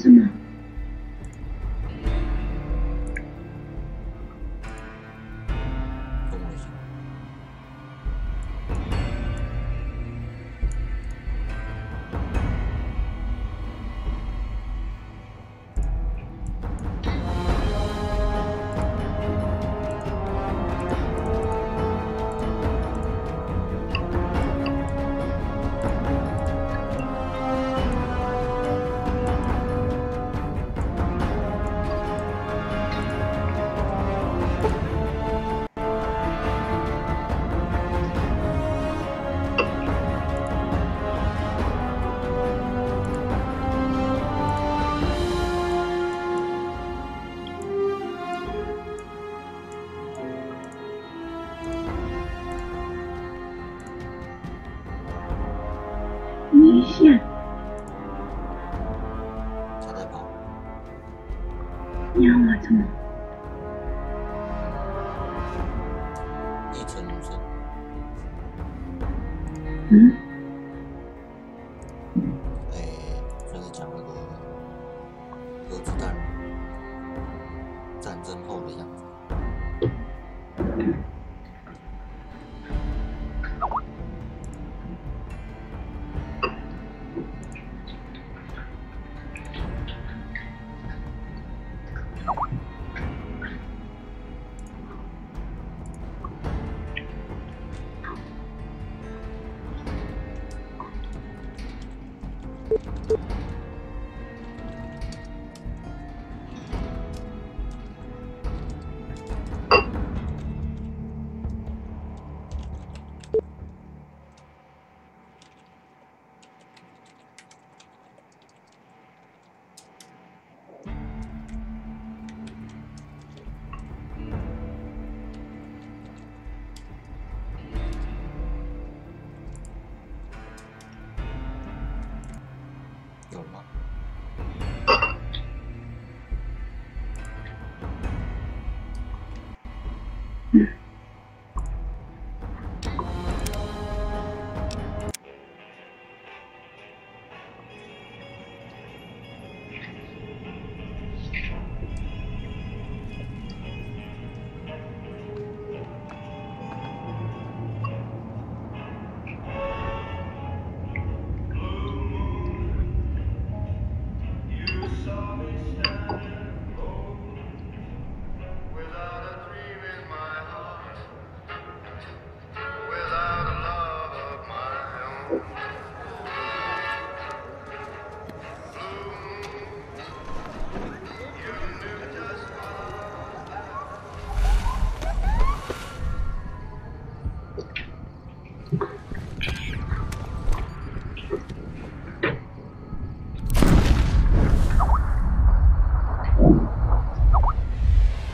什么？动物类型。迷线。他在跑。你要我怎么？一村女生。嗯？就是讲那个核子弹战争后的样子。有吗？嗯。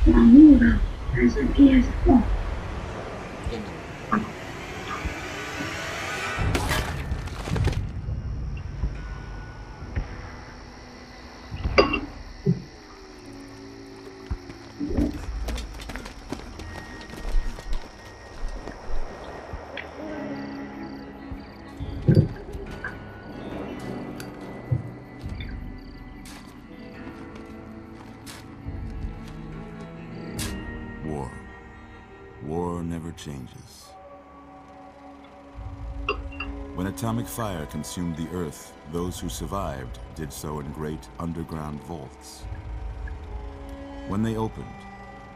网络的还是 PS4？电脑。War never changes. When atomic fire consumed the earth, those who survived did so in great underground vaults. When they opened,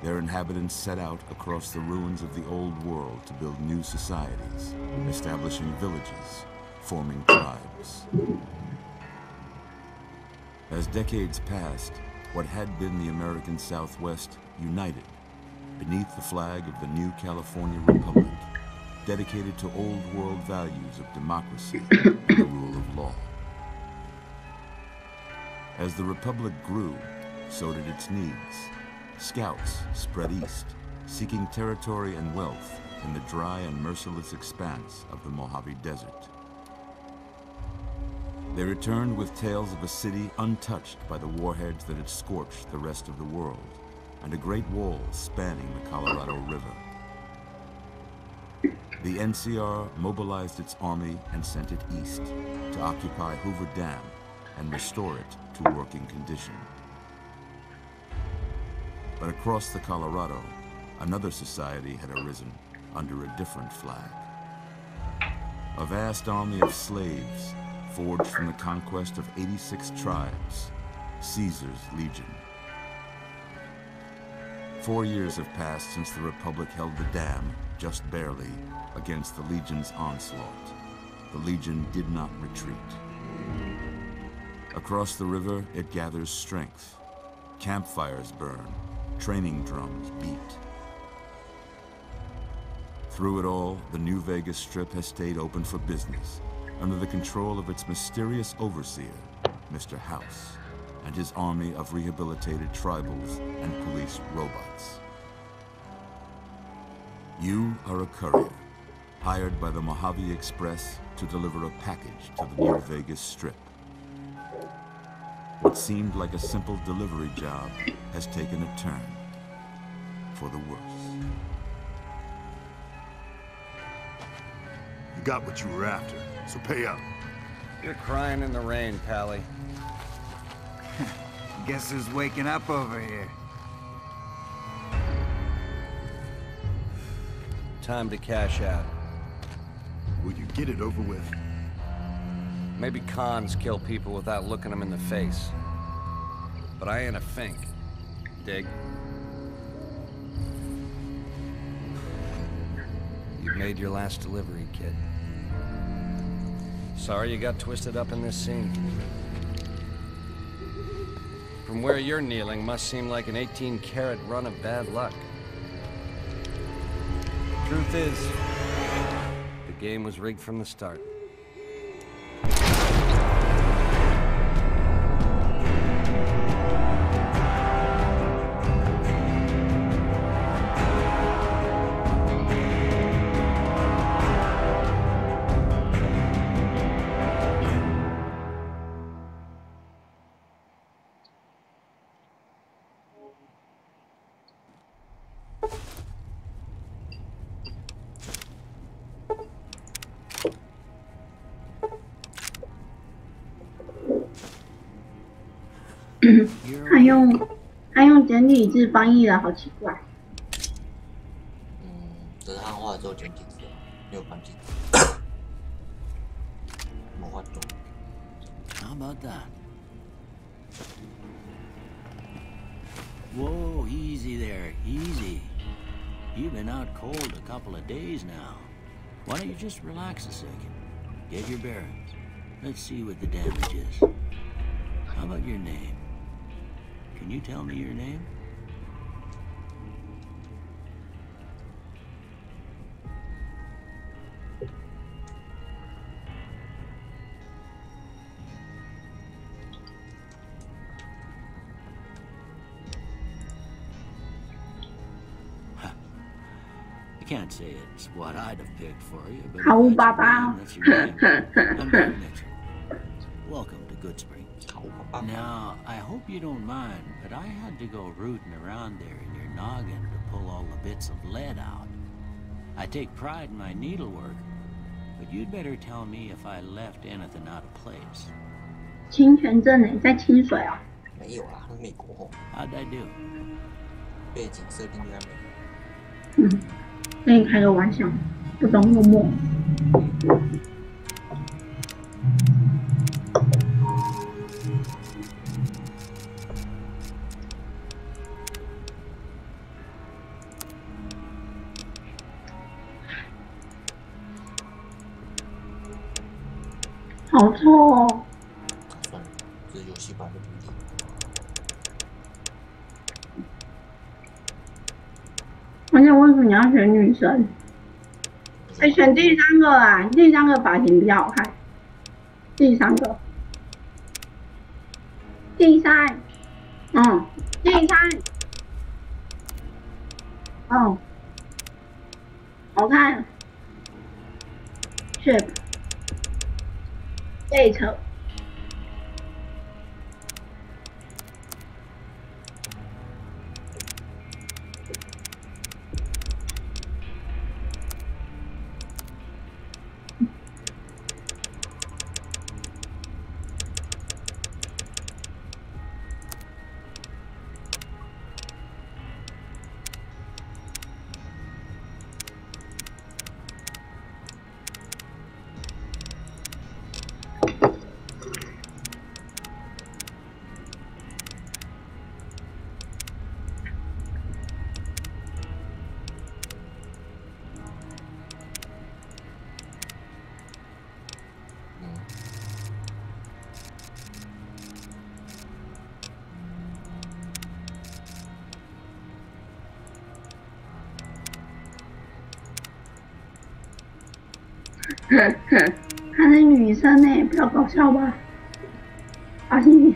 their inhabitants set out across the ruins of the old world to build new societies, establishing villages, forming tribes. As decades passed, what had been the American Southwest united beneath the flag of the new California Republic, dedicated to old world values of democracy and the rule of law. As the Republic grew, so did its needs. Scouts spread east, seeking territory and wealth in the dry and merciless expanse of the Mojave Desert. They returned with tales of a city untouched by the warheads that had scorched the rest of the world, and a great wall spanning the Colorado River. The NCR mobilized its army and sent it east to occupy Hoover Dam and restore it to working condition. But across the Colorado, another society had arisen under a different flag. A vast army of slaves forged from the conquest of 86 tribes, Caesar's Legion. 4 years have passed since the Republic held the dam, just barely, against the Legion's onslaught. The Legion did not retreat. Across the river, it gathers strength. Campfires burn, training drums beat. Through it all, the New Vegas Strip has stayed open for business, under the control of its mysterious overseer, Mr. House, and his army of rehabilitated tribals and police robots. You are a courier, hired by the Mojave Express to deliver a package to the New Vegas Strip. What seemed like a simple delivery job has taken a turn for the worse. You got what you were after, so pay up. You're crying in the rain, Pally. Guess who's waking up over here? Time to cash out. Will you get it over with? Maybe cons kill people without looking them in the face. But I ain't a fink. Dig? You've made your last delivery, kid. Sorry you got twisted up in this scene. From where you're kneeling must seem like an 18-carat run of bad luck. Truth is, the game was rigged from the start.他用简体字翻译的，好奇怪。这是汉化之后简体字，没有繁体字。没法懂。How about that? Whoa, easy there, easy. You've been out cold a couple of days now. Why don't you just relax a second? Get your bearings. Let's see what the damage is. How about your name? Can you tell me your name? I can't say it's what I'd have picked for you, but if that's your name, I'm Greg Mitchell. Welcome to Goodsprings. Now, I hope you don't mind, but I had to go rooting around there in your noggin to pull all the bits of lead out. I take pride in my needlework, but you'd better tell me if I left anything out of place. 清泉镇呢，在清水哦。没有啦，美国。How'd I do? 背景设定在美国。跟你开个玩笑，不懂幽默。好臭哦！算了，这是游戏版的问题。而且为什么你要选女生？选第三个啊！第三个发型比较好看。第三个，第三，第三，好看。shape。这一侧。她是女生呢，不要搞笑吧？阿信。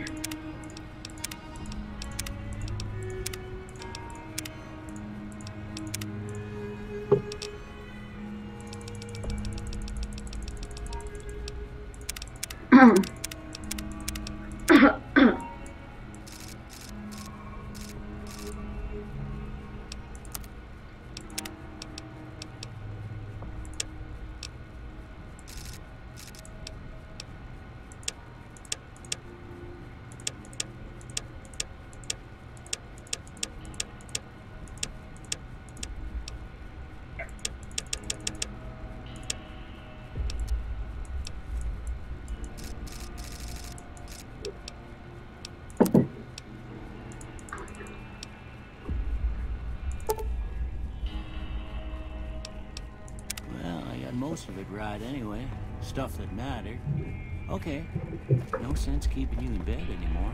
Most of it right anyway. Stuff that mattered. Okay. No sense keeping you in bed anymore.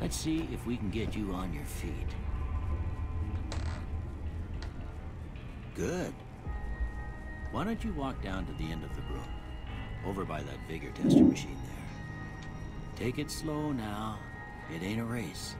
Let's see if we can get you on your feet. Good. Why don't you walk down to the end of the room? Over by that vigor tester machine there. Take it slow now. It ain't a race.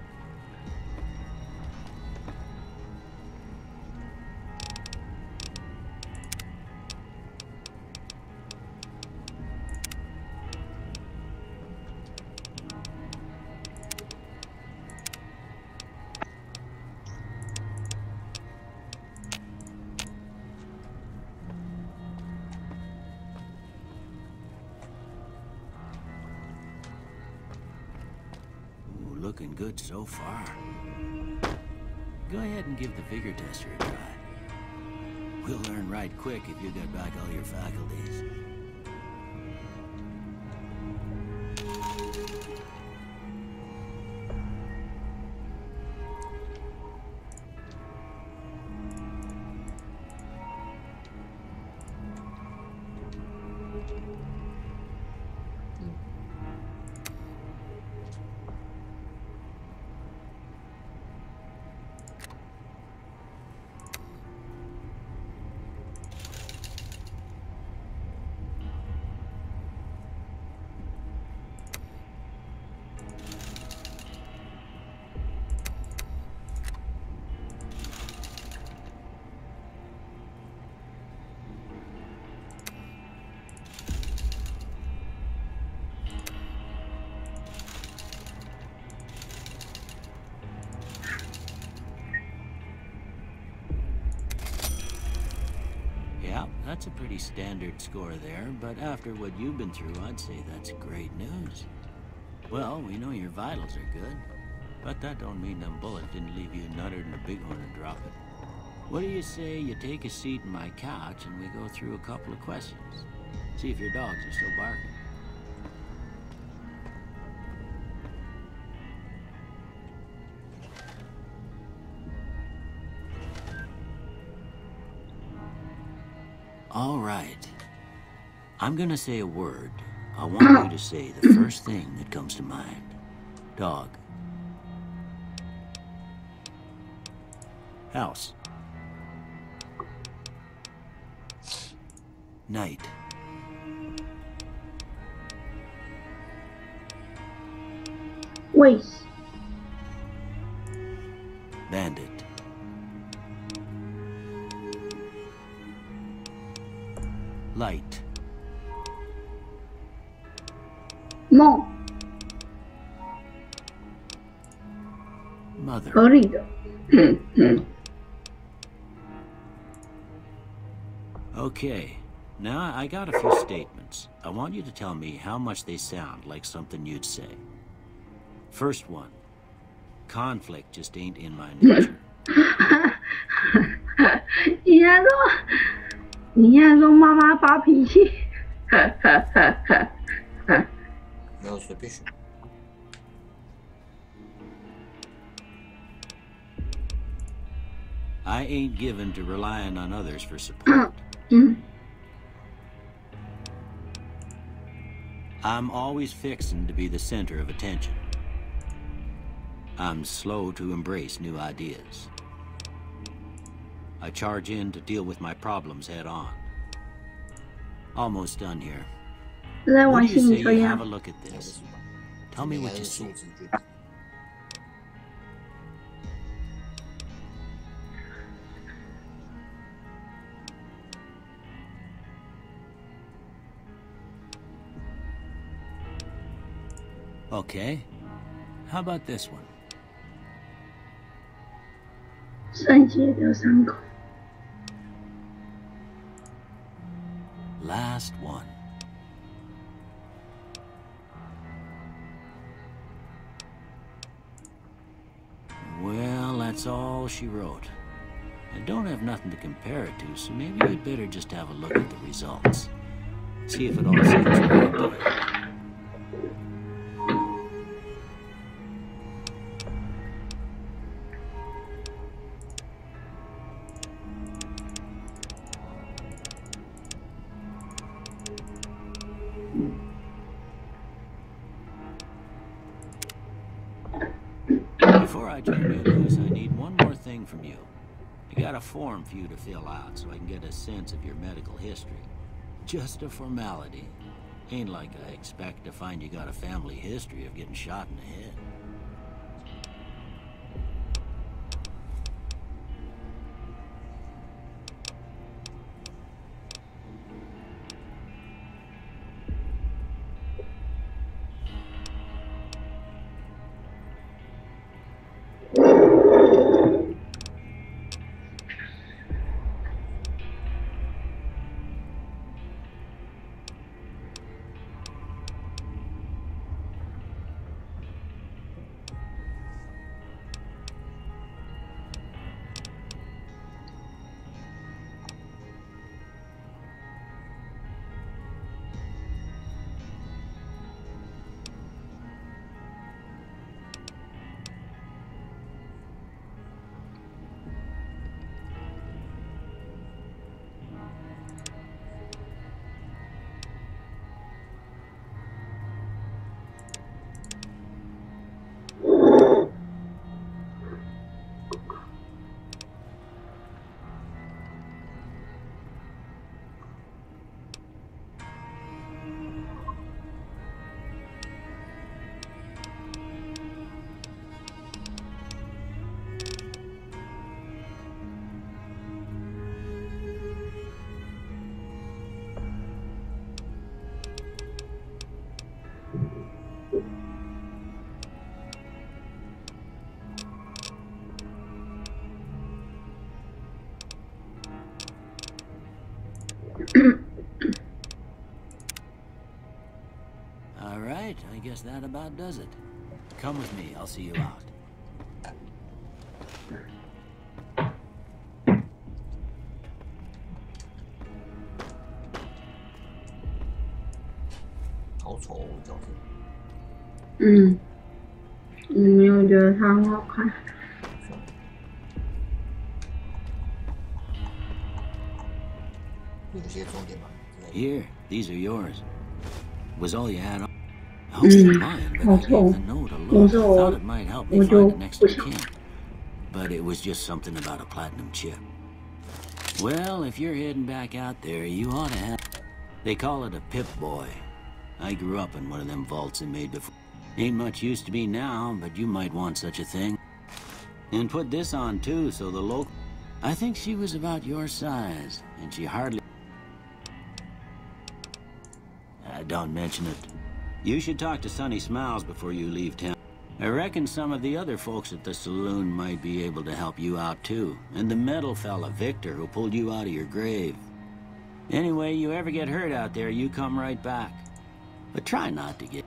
Looking good so far. Go ahead and give the vigor tester a try. We'll learn right quick if you get back all your faculties. Yeah, that's a pretty standard score there, but after what you've been through, I'd say that's great news. Well, we know your vitals are good, but that don't mean them bullets didn't leave you nuttered in a bighorn and drop it. What do you say you take a seat in my couch and we go through a couple of questions? See if your dogs are still barking. All right. I'm gonna say a word. I want you to say the first thing that comes to mind. Dog. House. Night. Waste. Bandit. Light. No. 合 Mother. 理的。Okay. Now I got a few statements. I want you to tell me how much they sound like something you'd say. First one. Conflict just ain't in my nature. 你现在说妈妈发脾气，没有随便选。I ain't given to relying on others for support. I'm always fixing to be the center of attention. I'm slow to embrace new ideas. I charge in to deal with my problems head on. Almost done here. 是在 What 玩 do you 心 say 理测 you 验 have a look at 应该不 this? 是吧？ Tell me 应该 what you 是数 see. 字决定。Okay. How about this one? 圣洁的伤口。 Last one. Well, that's all she wrote. I don't have nothing to compare it to, so maybe you'd better just have a look at the results. See if it all seems right to you. Before I turn you loose, I need one more thing from you. I got a form for you to fill out so I can get a sense of your medical history. Just a formality. Ain't like I expect to find you got a family history of getting shot in the head. All right, I guess that about does it. Come with me, I'll see you out. 好丑哦，角色。你没有觉得它很好看？ 有些重点吧。 Here, these are yours. Was all you had on? I hope you don't mind, but I gave the note a look. Thought it might help me find the next of kin. But it was just something about a platinum chip. Well, if you're heading back out there, you ought to have... They call it a Pip-Boy. I grew up in one of them vaults they made before. Ain't much use to me now, but you might want such a thing. And put this on, too, so the local... I think she was about your size, and she hardly... Don't mention it. You should talk to Sonny Smiles before you leave town. I reckon some of the other folks at the saloon might be able to help you out, too. And the metal fella, Victor, who pulled you out of your grave. Anyway, you ever get hurt out there, you come right back. But try not to get...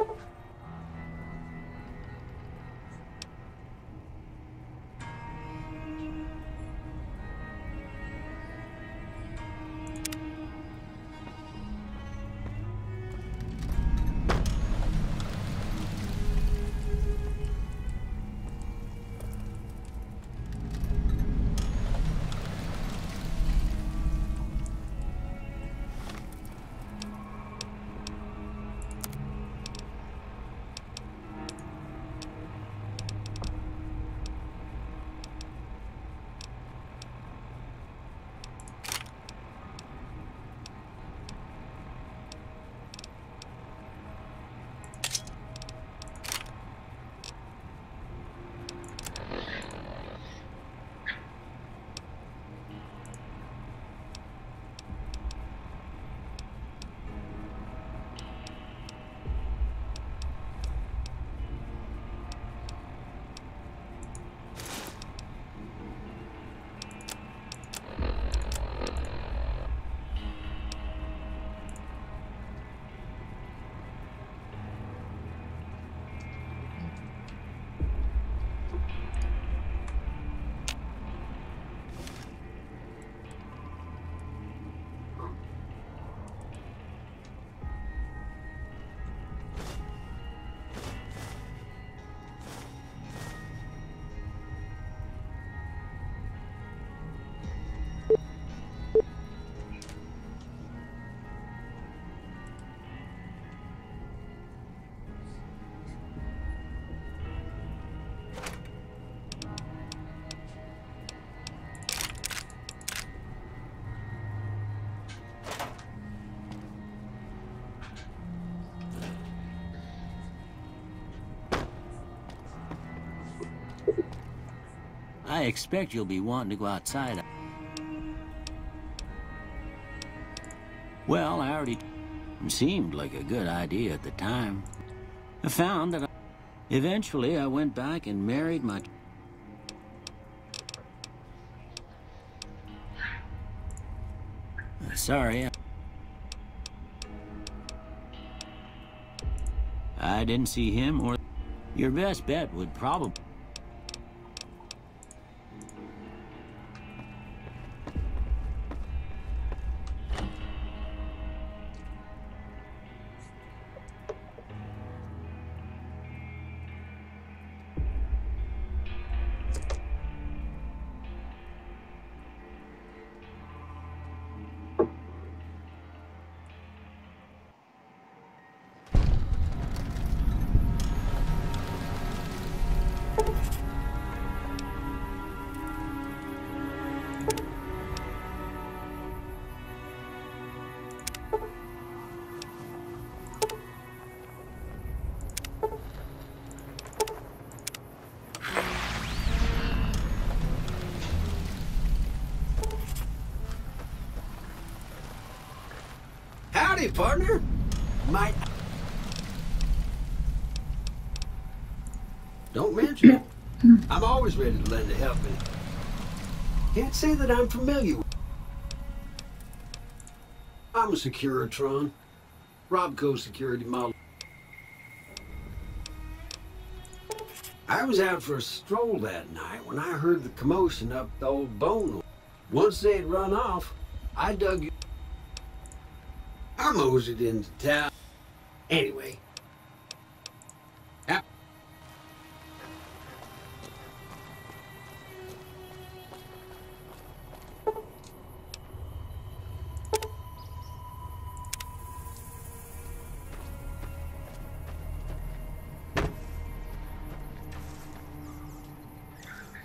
I expect you'll be wanting to go outside. Well, I already... Seemed like a good idea at the time. I found that eventually I went back and married my... Sorry. I didn't see him or... Your best bet would probably... Howdy, partner. Might... Don't mention it. I'm always ready to lend a helping. Can't say that I'm familiar with... I'm a Securitron. Robco security model. I was out for a stroll that night when I heard the commotion up the old bone. Once they had run off, I dug... I moseyed into town. Anyway.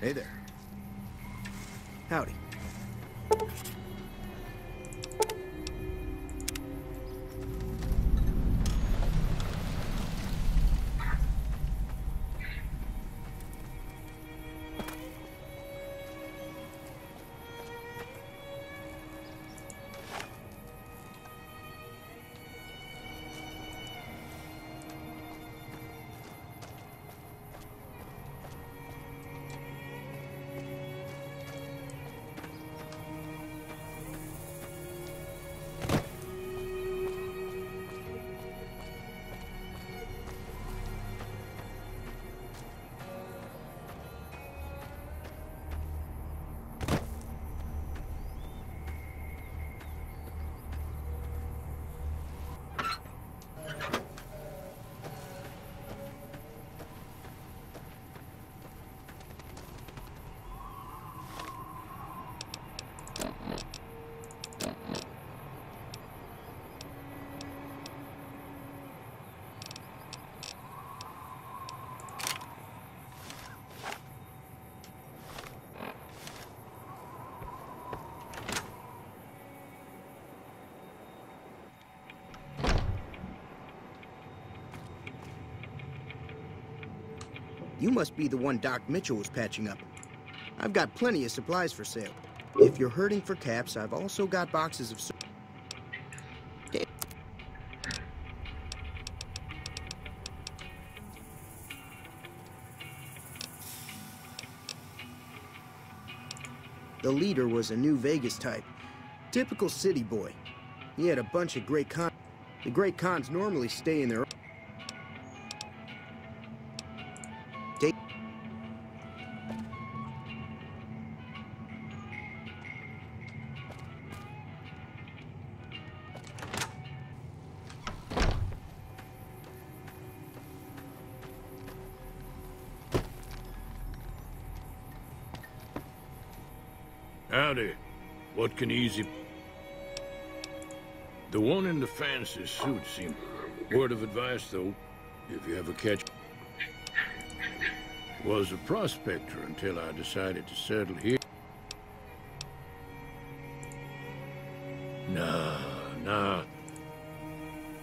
Hey there. Howdy. You must be the one Doc Mitchell was patching up. I've got plenty of supplies for sale. If you're hurting for caps, I've also got boxes of... The leader was a New Vegas type. Typical city boy. He had a bunch of great cons. The great cons normally stay in their... Howdy. What can easy... The one in the fancy suit seemed... Word of advice, though, if you ever catch... Was a prospector until I decided to settle here. Nah.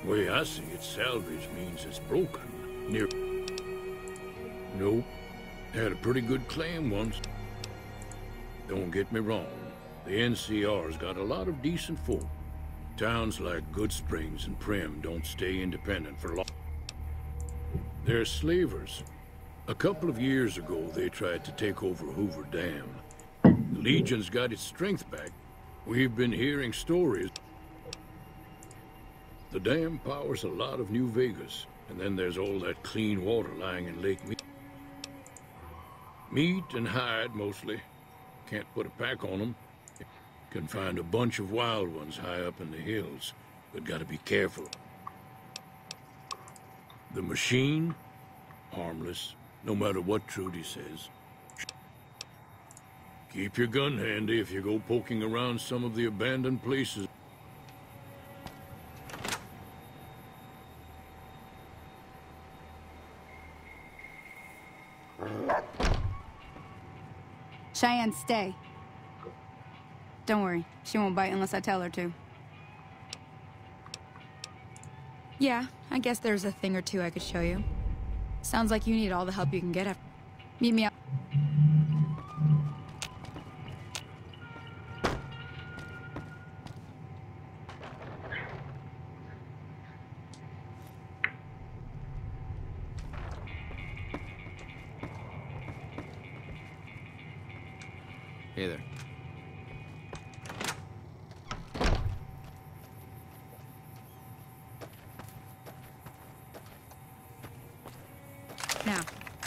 Way I see it, salvage means it's broken. Nope. Had a pretty good claim once. Don't get me wrong. The NCR's got a lot of decent folk. Towns like Good Springs and Prim don't stay independent for long. They're slavers. A couple of years ago, they tried to take over Hoover Dam. The Legion's got its strength back. We've been hearing stories. The dam powers a lot of New Vegas, and then there's all that clean water lying in Lake Mead. Meat and hide, mostly. Can't put a pack on them. Can find a bunch of wild ones high up in the hills, but gotta be careful. The machine? Harmless, no matter what Trudy says. Keep your gun handy if you go poking around some of the abandoned places. Cheyenne, stay. Don't worry, she won't bite unless I tell her to. Yeah, I guess there's a thing or two I could show you. Sounds like you need all the help you can get. Meet me up. Hey there. Now,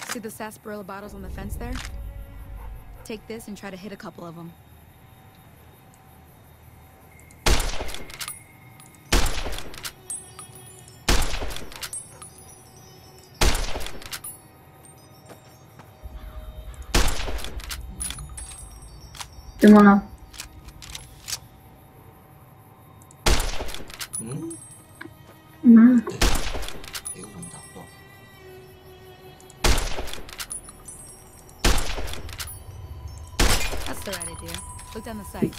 see the sarsaparilla bottles on the fence there? Take this and try to hit a couple of them.怎么了？妈，给我怎么打不到？ That's the right idea. Look down the sight.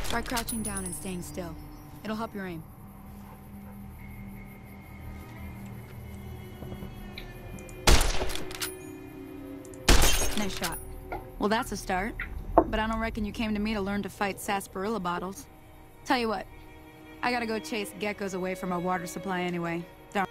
Try crouching down and staying still. It'll help your aim. Nice shot. Well, that's a start. But I don't reckon you came to me to learn to fight sarsaparilla bottles. Tell you what, I gotta go chase geckos away from our water supply anyway. Darn.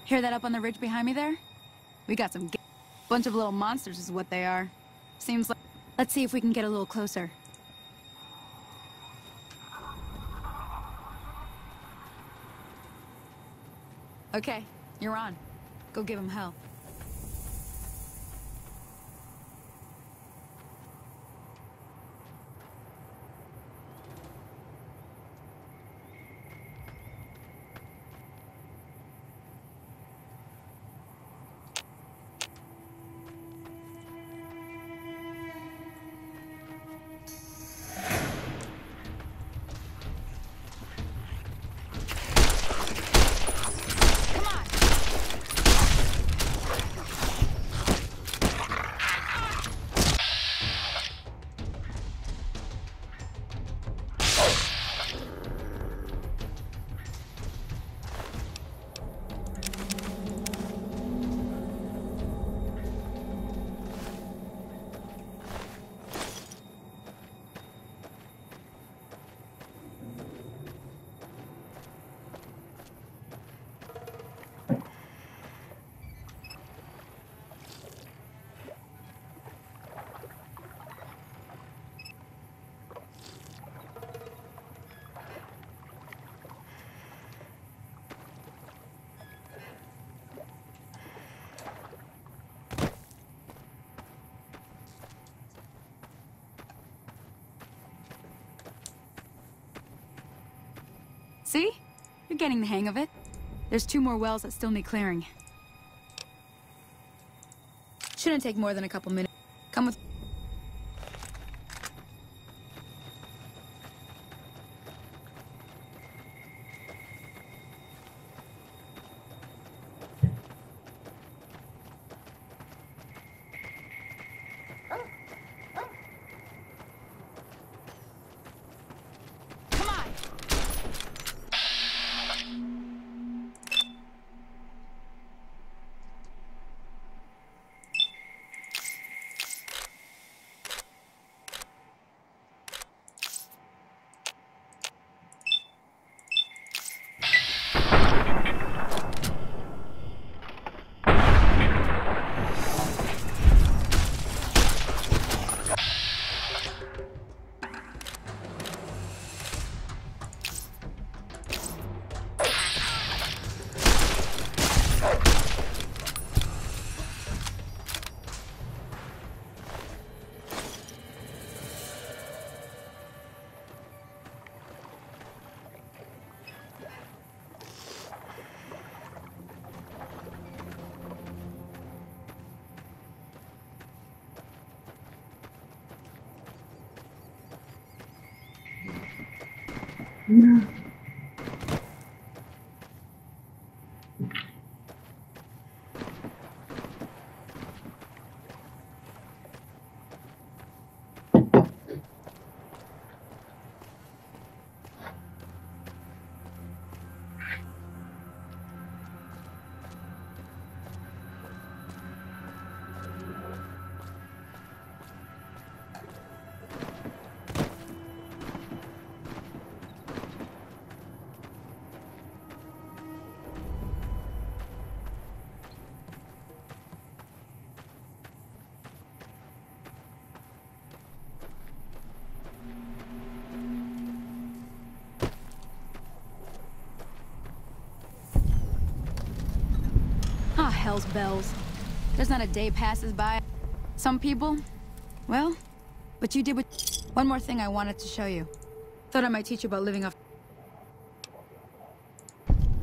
Hear that up on the ridge behind me there? We got some bunch of little monsters is what they are. Seems like... Let's see if we can get a little closer. Okay, you're on. Go give them hell. See? You're getting the hang of it. There's 2 more wells that still need clearing. Shouldn't take more than a couple minutes. Come with... No. Ah, hell's bells. There's not a day passes by. Some people, well, but you did what... One more thing I wanted to show you. Thought I might teach you about living off...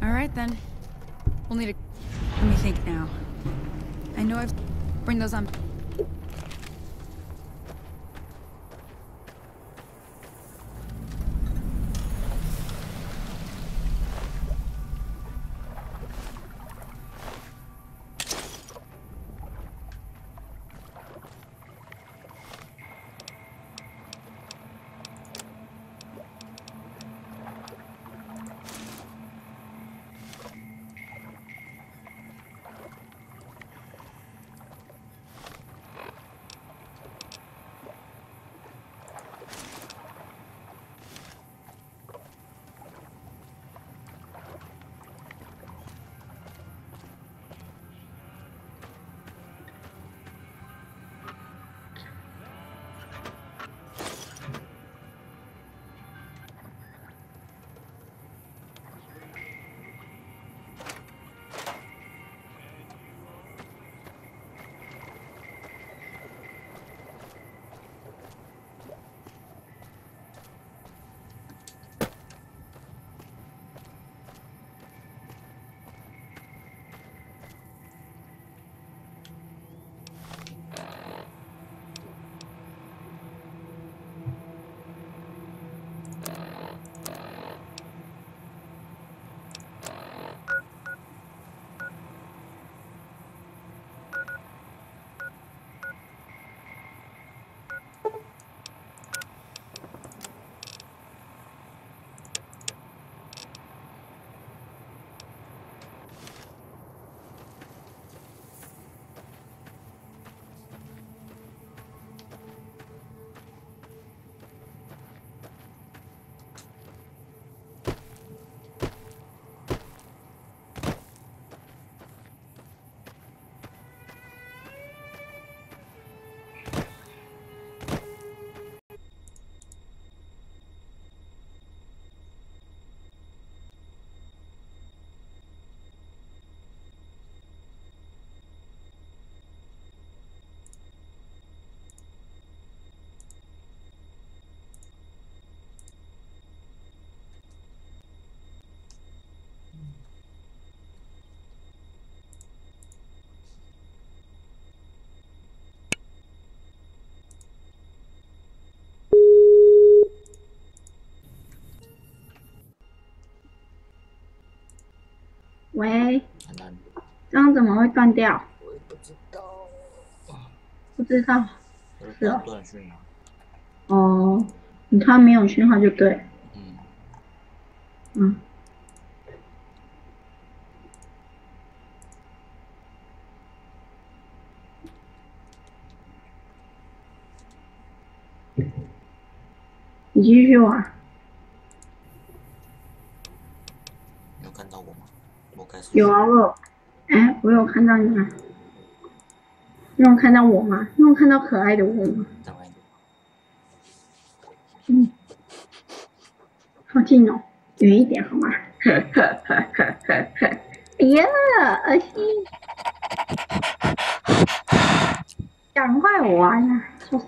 All right, then. We'll need a... Let me think now. I know I've... Bring those on... 喂，很难，这样怎么会断掉？我也不知道。不知道，是哦。断讯啊。哦，你看没有讯号就对。嗯。你继续玩。你有看到我吗？我开始。有啊，我有。哎，我有看到你啊。你有看到我吗？你有看到可爱的我吗？当然有。嗯。好近哦，远一点好吗？哎呀，恶心！赶快玩啊！说。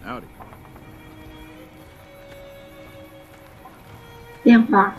Howdy. 电话。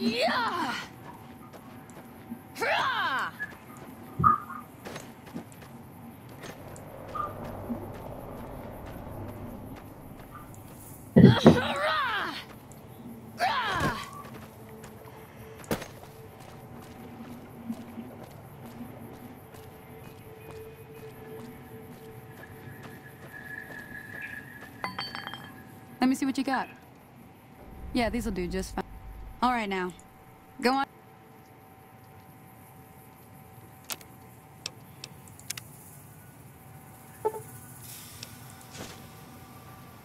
Yeah! Hurrah! Hurrah! Hurrah! Let me see what you got. Yeah, these'll do just fine. All right now. Go on.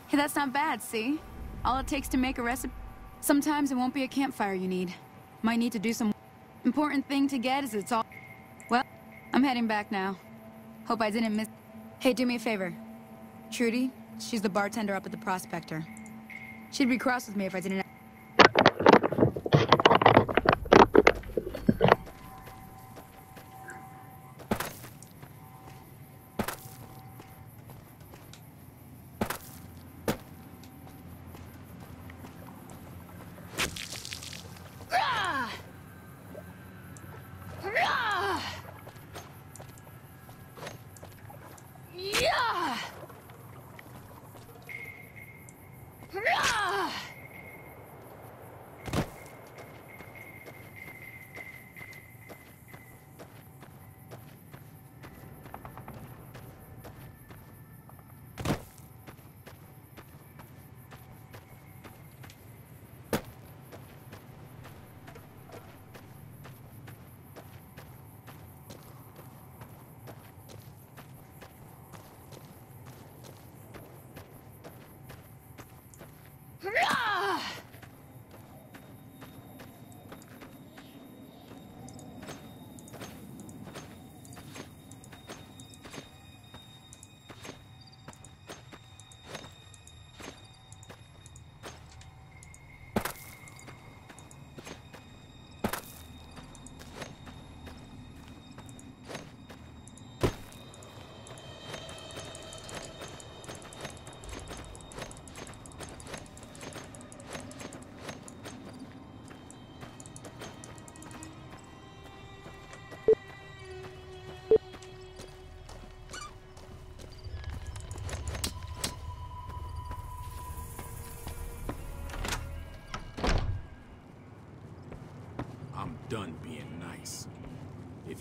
Hey, that's not bad, see? All it takes to make a recipe. Sometimes it won't be a campfire you need. Might need to do some... Important thing to get is it's all... Well, I'm heading back now. Hope I didn't miss... Hey, do me a favor. Trudy, she's the bartender up at the Prospector. She'd be cross with me if I didn't...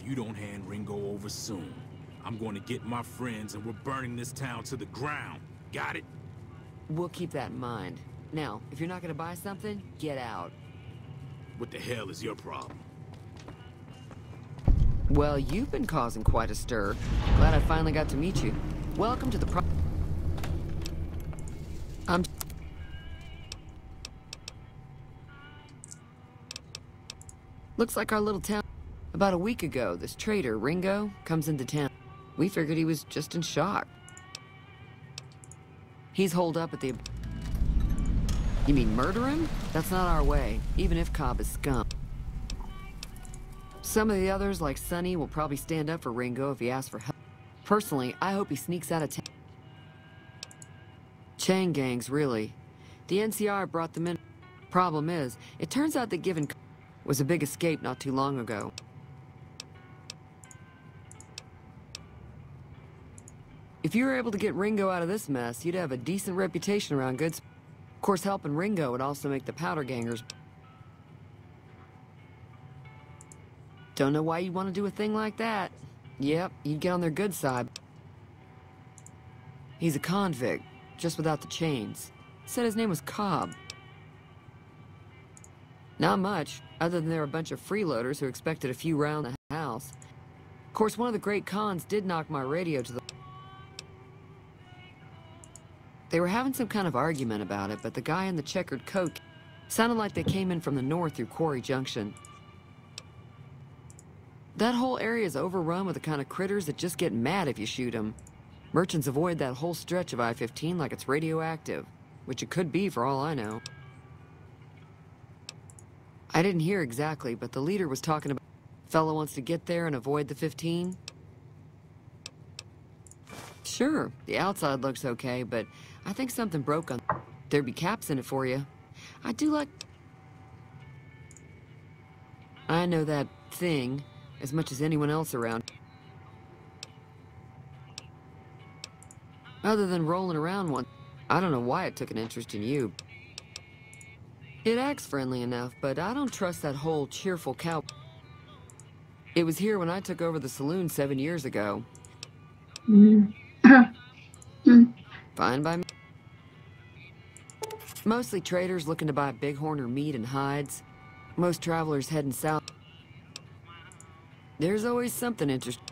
you don't hand Ringo over soon, I'm going to get my friends and we're burning this town to the ground. Got it? We'll keep that in mind. Now, if you're not gonna buy something, get out. What the hell is your problem? Well, you've been causing quite a stir. Glad I finally got to meet you. Welcome to the Looks like our little town. About a week ago, this trader, Ringo, comes into town. We figured he was just in shock. He's holed up at the... You mean murder him? That's not our way, even if Cobb is scum. Some of the others, like Sonny, will probably stand up for Ringo if he asks for help. Personally, I hope he sneaks out of town. Chain gangs, really. The NCR brought them in. Problem is, it turns out that given was a big escape not too long ago. If you were able to get Ringo out of this mess, you'd have a decent reputation around Goods. Of course, helping Ringo would also make the powder gangers. Don't know why you'd want to do a thing like that. Yep, you'd get on their good side. He's a convict, just without the chains. Said his name was Cobb. Not much, other than they're a bunch of freeloaders who expected a few rounds in the house. Of course, one of the great cons did knock my radio to the... They were having some kind of argument about it, but the guy in the checkered coat sounded like they came in from the north through Quarry Junction. That whole area is overrun with the kind of critters that just get mad if you shoot them. Merchants avoid that whole stretch of I-15 like it's radioactive, which it could be for all I know. I didn't hear exactly, but the leader was talking about fellow wants to get there and avoid the 15. Sure, the outside looks okay, but I think something broke on... There'd be caps in it for you. I do like... I know that thing as much as anyone else around. Other than rolling around one, I don't know why it took an interest in you. It acts friendly enough, but I don't trust that whole cheerful cow... It was here when I took over the saloon 7 years ago. Fine by me. Mostly traders looking to buy bighorn or meat and hides. Most travelers heading south. There's always something interesting.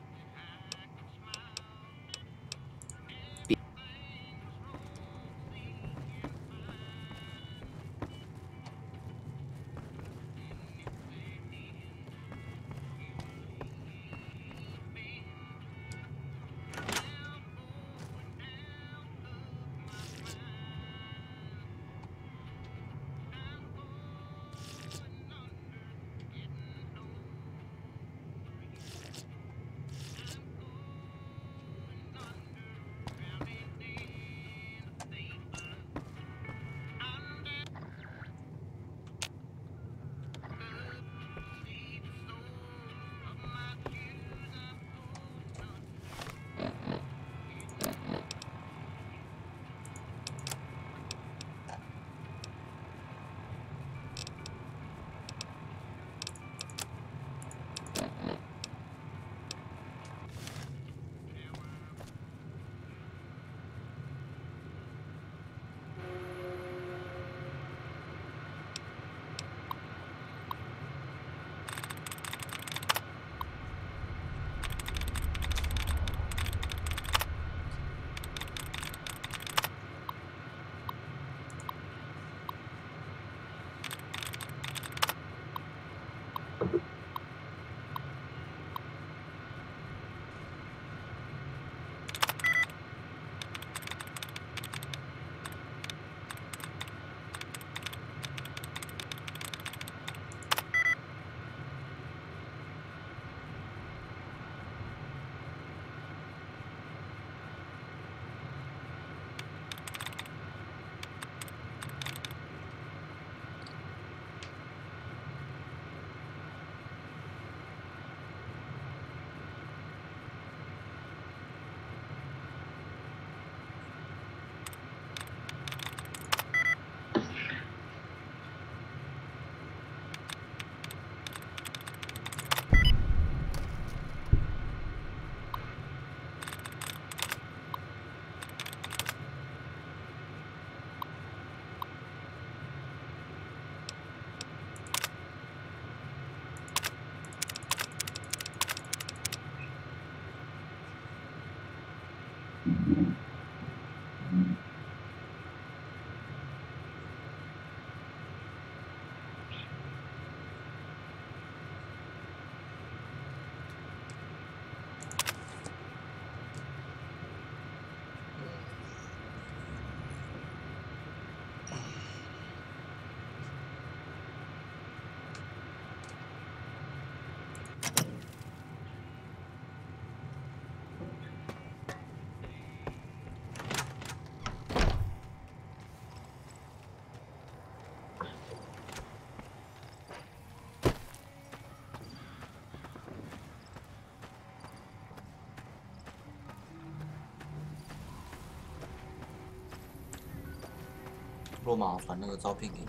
罗马传那个照片给你，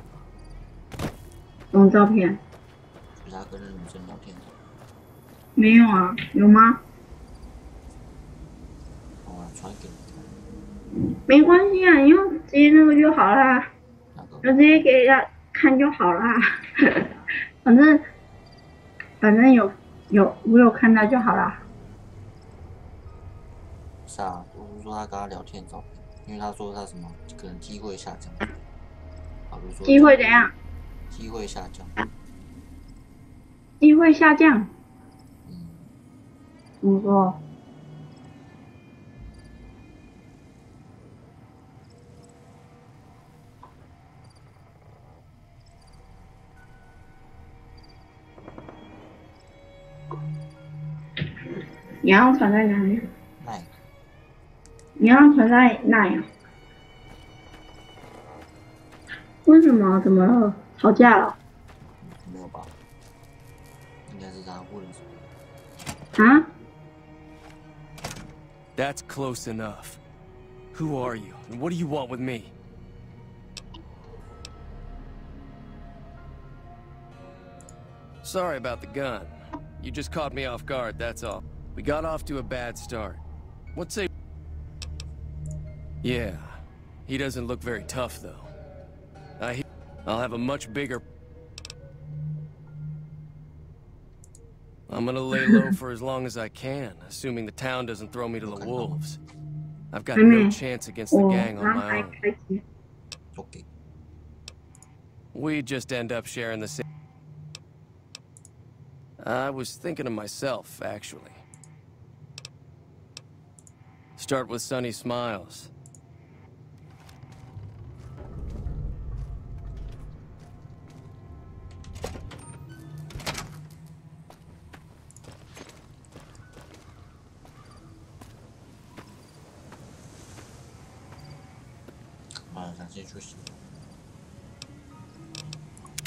什么照片？就是他跟那女生聊天的。没有啊，有吗？我传给你。没关系啊，你用直接那个就好啦，就直接给他看就好啦。反正我有看到就好啦。是啊，我是说他跟他聊天的照片，因为他说他什么可能机会下降，机会怎样？机会下降。机会下降。怎么说？你要传在哪里？你要传在哪呀？为什么？怎么了？吵架了？没有吧？应该是他问什么？啊 That's close enough. Who are you, and what do you want with me? Sorry about the gun. You just caught me off guard, that's all. We got off to a bad start. What's a... Yeah, he doesn't look very tough, though. I'll have a much bigger... I'm gonna lay low for as long as I can, assuming the town doesn't throw me to the wolves. I've got no chance against the gang on my own. We just end up sharing the same... I was thinking of myself, actually. Start with sunny smiles.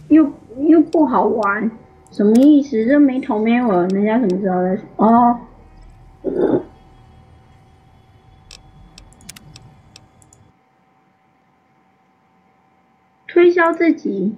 又不好玩，什么意思？这没头没尾，人家什么时候在说？哦，推销自己。